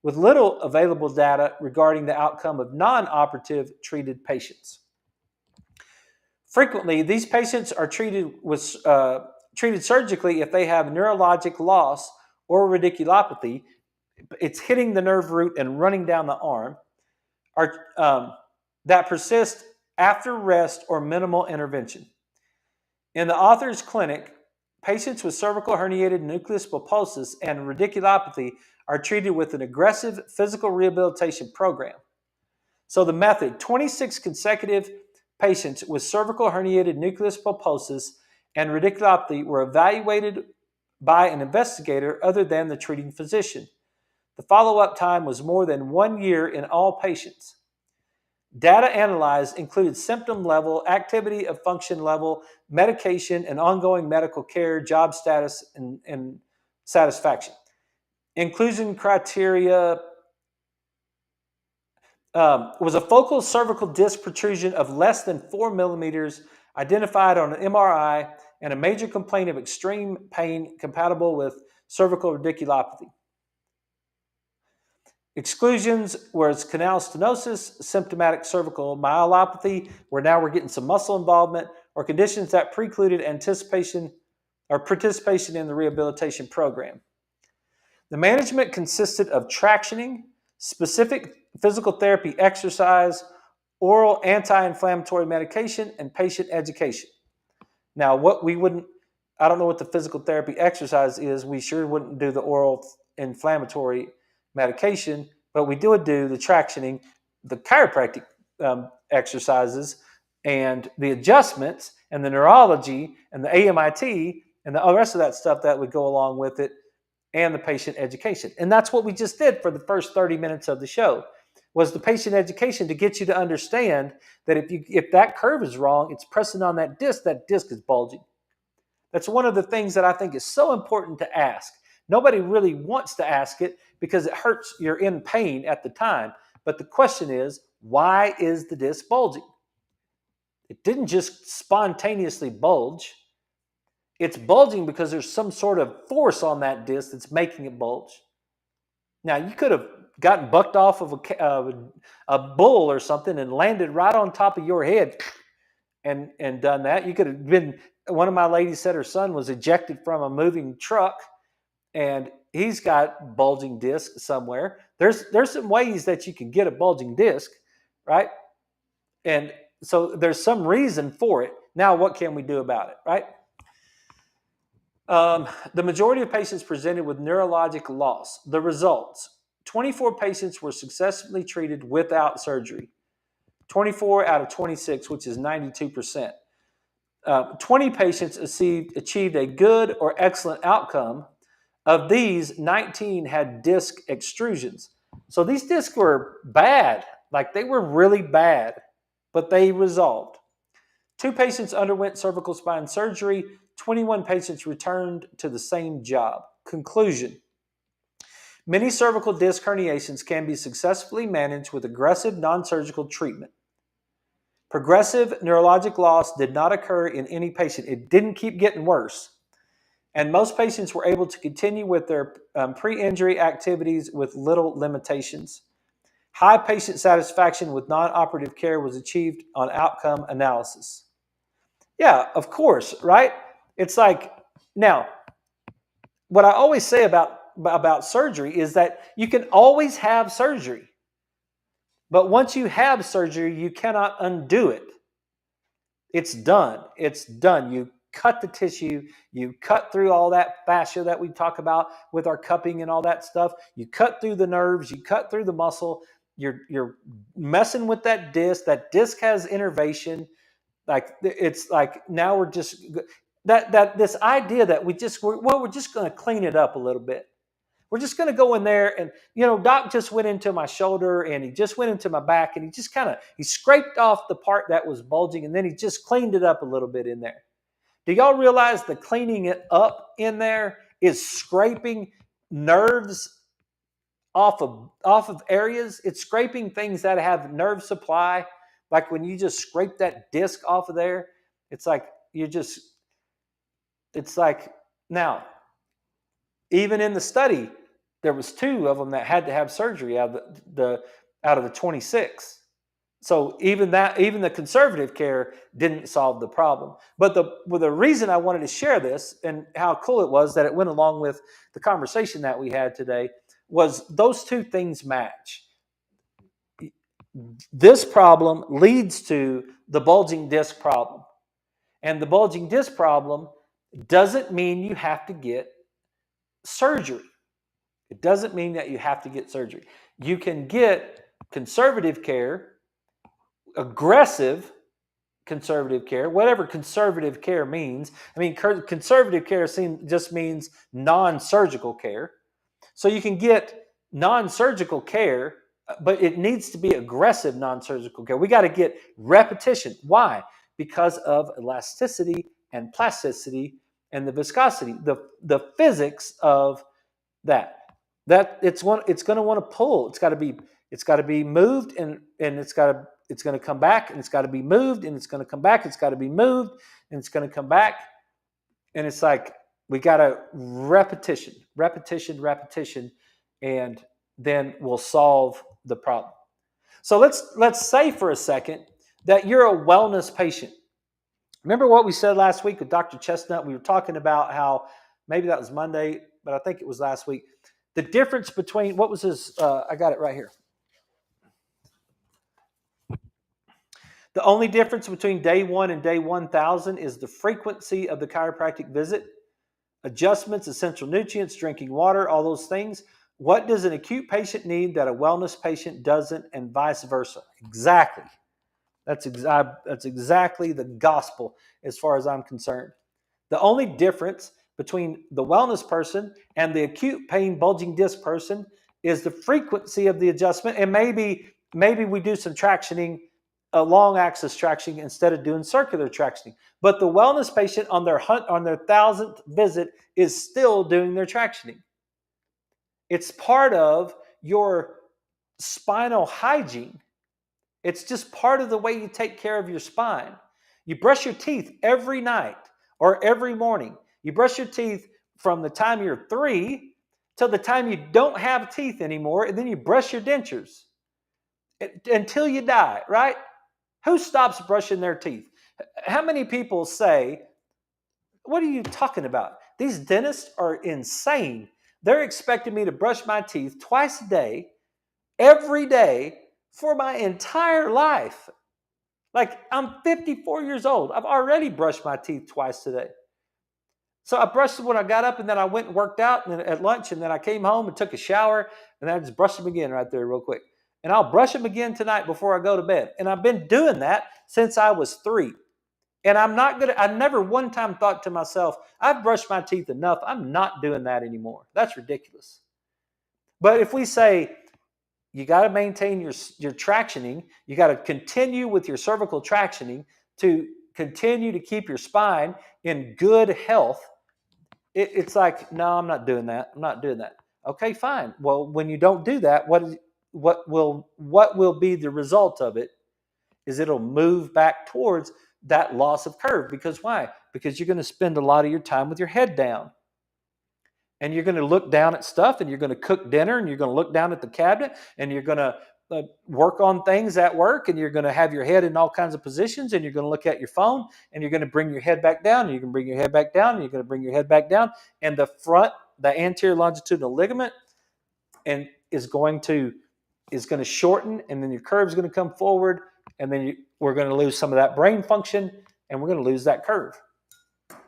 with little available data regarding the outcome of non-operative treated patients. Frequently, these patients are treated surgically if they have neurologic loss or radiculopathy, it's hitting the nerve root and running down the arm, that persist after rest or minimal intervention. In the author's clinic, patients with cervical herniated nucleus pulposus and radiculopathy are treated with an aggressive physical rehabilitation program. So the method, 26 consecutive patients with cervical herniated nucleus pulposus and radiculopathy were evaluated by an investigator other than the treating physician. The follow-up time was more than 1 year in all patients. Data analyzed included symptom level, activity of function level, medication, and ongoing medical care, job status, and satisfaction. Inclusion criteria was a focal cervical disc protrusion of less than 4 millimeters identified on an MRI and a major complaint of extreme pain compatible with cervical radiculopathy. Exclusions was canal stenosis, symptomatic cervical myelopathy, where now we're getting some muscle involvement, or conditions that precluded anticipation or participation in the rehabilitation program. The management consisted of tractioning, specific physical therapy exercise, oral anti-inflammatory medication, and patient education. Now, I don't know what the physical therapy exercise is. We sure wouldn't do the oral inflammatory medication, but we do the tractioning, the chiropractic exercises, and the adjustments, and the neurology, and the AMIT, and the rest of that stuff that would go along with it, and the patient education. And that's what we just did for the first 30 minutes of the show, was the patient education to get you to understand that if that curve is wrong, it's pressing on that disc is bulging. That's one of the things that I think is so important to ask. Nobody really wants to ask it because it hurts, you're in pain at the time. But the question is, why is the disc bulging? It didn't just spontaneously bulge. It's bulging because there's some sort of force on that disc that's making it bulge. Now, you could have gotten bucked off of a bull or something and landed right on top of your head and done that. You could have been, one of my ladies said her son was ejected from a moving truck and he's got bulging disc somewhere. There's some ways that you can get a bulging disc, right? And so there's some reason for it. Now, what can we do about it, right? The majority of patients presented with neurologic loss. The results: 24 patients were successfully treated without surgery. 24 out of 26, which is 92%. 20 patients achieved a good or excellent outcome. Of these, 19 had disc extrusions. So these discs were bad, like they were really bad, but they resolved. 2 patients underwent cervical spine surgery. 21 patients returned to the same job. Conclusion: many cervical disc herniations can be successfully managed with aggressive non-surgical treatment. Progressive neurologic loss did not occur in any patient. It didn't keep getting worse. And most patients were able to continue with their pre-injury activities with little limitations. High patient satisfaction with non-operative care was achieved on outcome analysis. Yeah, of course, right? It's like, now, what I always say about surgery is that you can always have surgery. But once you have surgery, you cannot undo it. It's done. It's done. You cut the tissue. You cut through all that fascia that we talk about with our cupping and all that stuff. You cut through the nerves. You cut through the muscle. You're messing with that disc. That disc has innervation. Like, it's like, now we're just this idea that we're just going to clean it up a little bit. We're just going to go in there and, Doc just went into my shoulder and he just went into my back and he just he scraped off the part that was bulging and then he just cleaned it up a little bit in there. Do y'all realize the cleaning it up in there is scraping nerves off of areas? It's scraping things that have nerve supply. Like when you just scrape that disc off of there, it's like now, even in the study, there was 2 of them that had to have surgery out of the 26. So even the conservative care didn't solve the problem. But the reason I wanted to share this and how cool it was that it went along with the conversation that we had today was those two things match. This problem leads to the bulging disc problem. And the bulging disc problem doesn't mean you have to get surgery. It doesn't mean that you have to get surgery. You can get conservative care, aggressive conservative care, whatever conservative care means. I mean, conservative care just means non-surgical care. So you can get non-surgical care, but it needs to be aggressive non-surgical care. We got to get repetition. Why? Because of elasticity and plasticity and the viscosity, the physics of that. That it's going to want to pull. It's got to be moved, and it's going to come back, and it's got to be moved, and it's going to come back. It's got to be moved, and it's going to come back. And it's like we got to repetition, and then we'll solve the problem. So let's say for a second that you're a wellness patient. Remember what we said last week with Dr. Chestnut? We were talking about how maybe that was Monday, but I think it was last week. The difference between what was his? I got it right here. The only difference between day 1 and day 1,000 is the frequency of the chiropractic visit, adjustments, essential nutrients, drinking water, all those things. What does an acute patient need that a wellness patient doesn't, and vice versa? Exactly. That's exactly the gospel as far as I'm concerned. The only difference between the wellness person and the acute pain bulging disc person is the frequency of the adjustment, and maybe we do some tractioning, long axis tractioning instead of doing circular tractioning. But the wellness patient on their 1,000th visit is still doing their tractioning. It's part of your spinal hygiene. It's just part of the way you take care of your spine. You brush your teeth every night or every morning. You brush your teeth from the time you're 3 till the time you don't have teeth anymore, and then you brush your dentures until you die, right? Who stops brushing their teeth? How many people say, what are you talking about? These dentists are insane. They're expecting me to brush my teeth twice a day, every day, for my entire life. Like, I'm 54 years old. I've already brushed my teeth twice today. So I brushed them when I got up, and then I went and worked out and then at lunch, and then I came home and took a shower, and then I just brushed them again right there real quick. And I'll brush them again tonight before I go to bed. And I've been doing that since I was 3. And I never one time thought to myself, I've brushed my teeth enough. I'm not doing that anymore. That's ridiculous. But if we say, you got to maintain your tractioning, you got to continue with your cervical tractioning to continue to keep your spine in good health, it's like, no, I'm not doing that. I'm not doing that. Okay, fine. Well, when you don't do that, what will be the result of it is it'll move back towards that loss of curve. Because why? Because you're going to spend a lot of your time with your head down. And you're going to look down at stuff, and you're going to cook dinner, and you're going to look down at the cabinet, and you're going to work on things at work, and you're going to have your head in all kinds of positions, and you're going to look at your phone, and you're going to bring your head back down, and you can bring your head back down, and you're going to bring your head back down, and the anterior longitudinal ligament is going to shorten, and then your curve is going to come forward, and then we're going to lose some of that brain function, and we're going to lose that curve.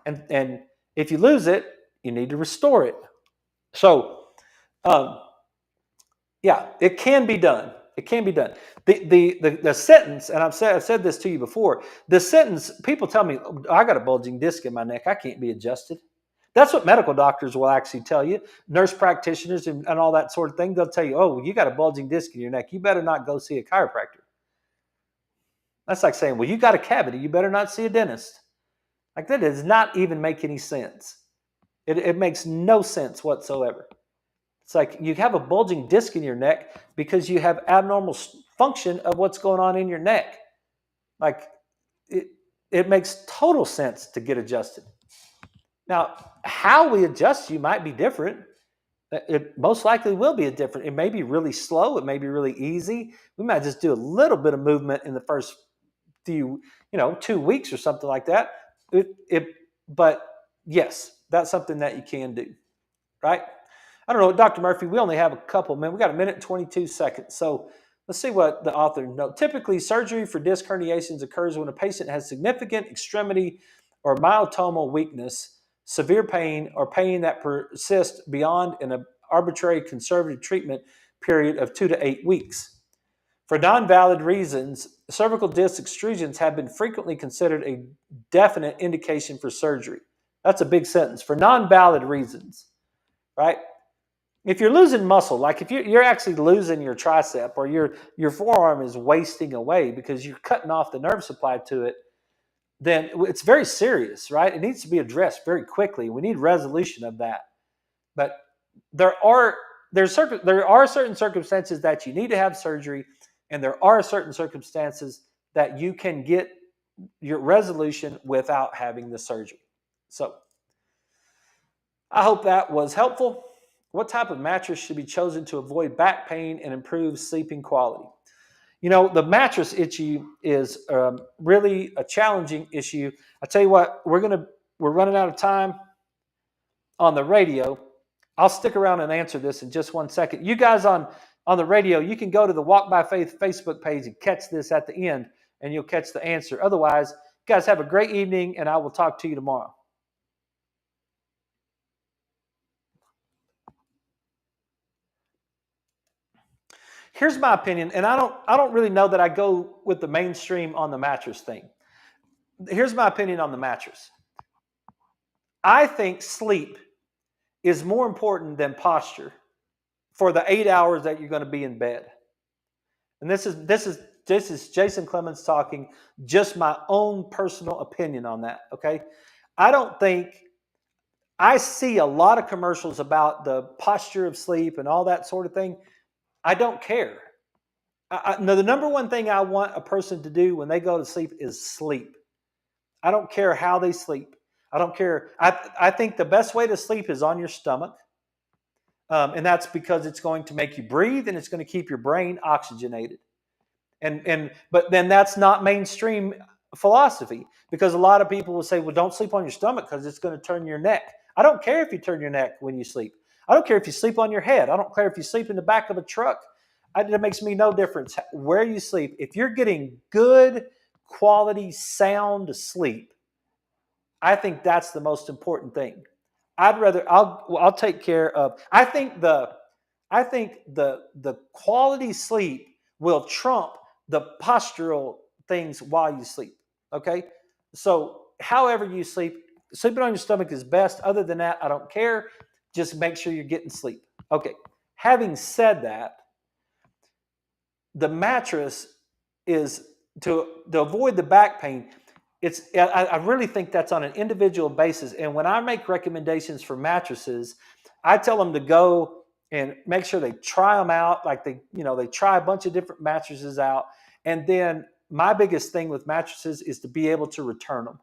And if you lose it, you need to restore it. So, yeah, it can be done. It can be done. The sentence, and I've said this to you before, the sentence, people tell me, I got a bulging disc in my neck, I can't be adjusted. That's what medical doctors will actually tell you. Nurse practitioners and all that sort of thing, they'll tell you, oh, well, you got a bulging disc in your neck, you better not go see a chiropractor. That's like saying, well, you got a cavity, you better not see a dentist. Like, that does not even make any sense. It makes no sense whatsoever. It's like you have a bulging disc in your neck because you have abnormal function of what's going on in your neck. Like, it makes total sense to get adjusted. Now, how we adjust you might be different. It most likely will be a different. It may be really slow. It may be really easy. We might just do a little bit of movement in the first few, 2 weeks or something like that. But yes, that's something that you can do, right? I don't know, Dr. Murphy. We only have a couple minutes. We got a minute and 22 seconds. So let's see what the author notes. Typically, surgery for disc herniations occurs when a patient has significant extremity or myotomal weakness, severe pain, or pain that persists beyond an arbitrary conservative treatment period of 2 to 8 weeks. For non-valid reasons, cervical disc extrusions have been frequently considered a definite indication for surgery. That's a big sentence. For non-valid reasons, right? If you're losing muscle, like if you're actually losing your tricep or your forearm is wasting away because you're cutting off the nerve supply to it, then it's very serious, right? It needs to be addressed very quickly. We need resolution of that. But there are certain circumstances that you need to have surgery, and there are certain circumstances that you can get your resolution without having the surgery. So I hope that was helpful. What type of mattress should be chosen to avoid back pain and improve sleeping quality? The mattress issue is really a challenging issue. I tell you what, we're running out of time on the radio. I'll stick around and answer this in just 1 second. You guys on the radio, you can go to the Walk by Faith Facebook page and catch this at the end, and you'll catch the answer. Otherwise, you guys have a great evening, and I will talk to you tomorrow. Here's my opinion, and I don't really know that I go with the mainstream on the mattress thing. Here's my opinion on the mattress. I think sleep is more important than posture for the 8 hours that you're going to be in bed. And this is Jason Clemens talking, just my own personal opinion on that, okay? I see a lot of commercials about the posture of sleep and all that sort of thing. I don't care. No, the number one thing I want a person to do when they go to sleep is sleep. I don't care how they sleep. I don't care. I think the best way to sleep is on your stomach. And that's because it's going to make you breathe and it's going to keep your brain oxygenated. But then that's not mainstream philosophy, because a lot of people will say, well, don't sleep on your stomach because it's going to turn your neck. I don't care if you turn your neck when you sleep. I don't care if you sleep on your head. I don't care if you sleep in the back of a truck. It makes me no difference where you sleep. If you're getting good quality sound sleep, I think that's the most important thing. I'll take care of. I think the quality sleep will trump the postural things while you sleep. Okay, so however you sleep, sleeping on your stomach is best. Other than that, I don't care. Just make sure you're getting sleep. Okay. Having said that, the mattress is to avoid the back pain. I really think that's on an individual basis. And when I make recommendations for mattresses, I tell them to go and make sure they try them out. Like they try a bunch of different mattresses out. And then my biggest thing with mattresses is to be able to return them.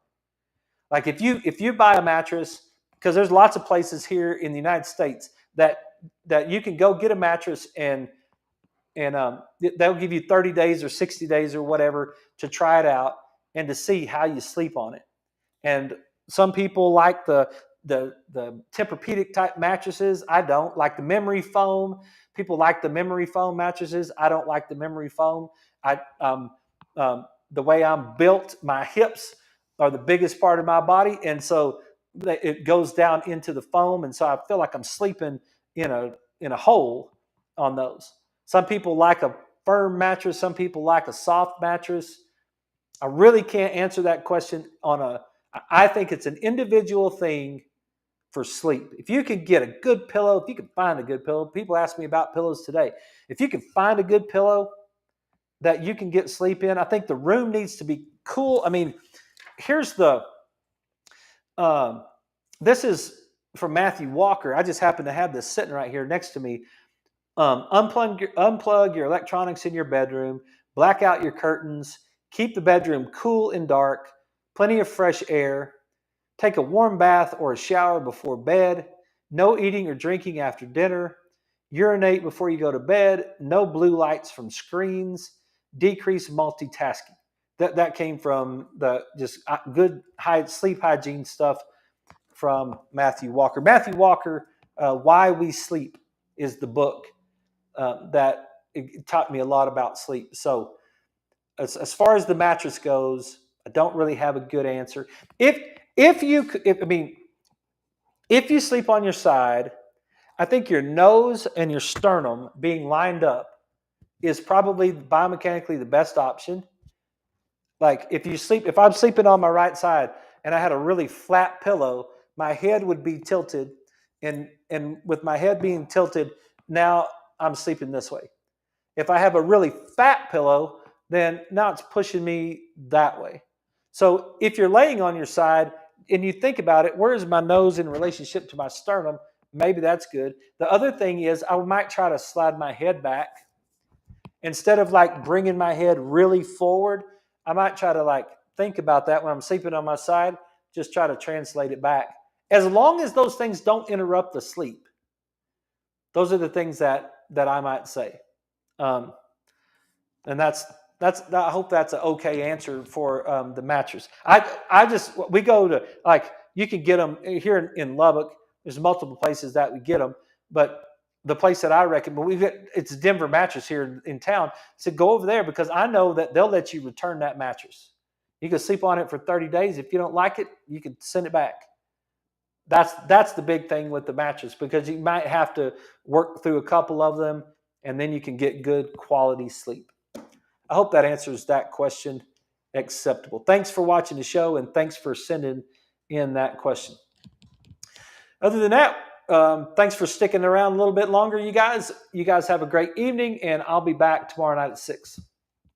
Like if you buy a mattress, because there's lots of places here in the United States that you can go get a mattress and they'll give you 30 days or 60 days or whatever to try it out and to see how you sleep on it. And some people like the Tempur-Pedic type mattresses. I don't like the memory foam. People like the memory foam mattresses. I don't like the memory foam. The way I'm built, my hips are the biggest part of my body, and so it goes down into the foam, and so I feel like I'm sleeping in a hole on those. Some people like a firm mattress. Some people like a soft mattress. I really can't answer that question I think it's an individual thing for sleep. If you can get a good pillow, if you can find a good pillow, people ask me about pillows today. If you can find a good pillow that you can get sleep in, I think the room needs to be cool. I mean, here's this is from Matthew Walker. I just happen to have this sitting right here next to me. Unplug your electronics in your bedroom, black out your curtains, keep the bedroom cool and dark, plenty of fresh air, take a warm bath or a shower before bed, no eating or drinking after dinner, urinate before you go to bed, no blue lights from screens, decrease multitasking. That came from the just good sleep hygiene stuff from Matthew Walker. Matthew Walker, Why We Sleep is the book that it taught me a lot about sleep. So as far as the mattress goes, I don't really have a good answer. If you sleep on your side, I think your nose and your sternum being lined up is probably biomechanically the best option. Like if I'm sleeping on my right side and I had a really flat pillow, my head would be tilted, and with my head being tilted, now I'm sleeping this way. If I have a really fat pillow, then now it's pushing me that way. So if you're laying on your side and you think about it, where is my nose in relationship to my sternum? Maybe that's good. The other thing is I might try to slide my head back. Instead of like bringing my head really forward, I might try to like think about that when I'm sleeping on my side, just try to translate it back. As long as those things don't interrupt the sleep. Those are the things that I might say. Um, and that's I hope that's an okay answer for the mattress. We go to, like, you can get them here in Lubbock. There's multiple places that we get them, but the place that I recommend, it's Denver Mattress here in town. So go over there because I know that they'll let you return that mattress. You can sleep on it for 30 days. If you don't like it, you can send it back. That's the big thing with the mattress, because you might have to work through a couple of them and then you can get good quality sleep. I hope that answers that question acceptable. Thanks for watching the show, and thanks for sending in that question. Other than that, thanks for sticking around a little bit longer, you guys. You guys have a great evening, and I'll be back tomorrow night at 6.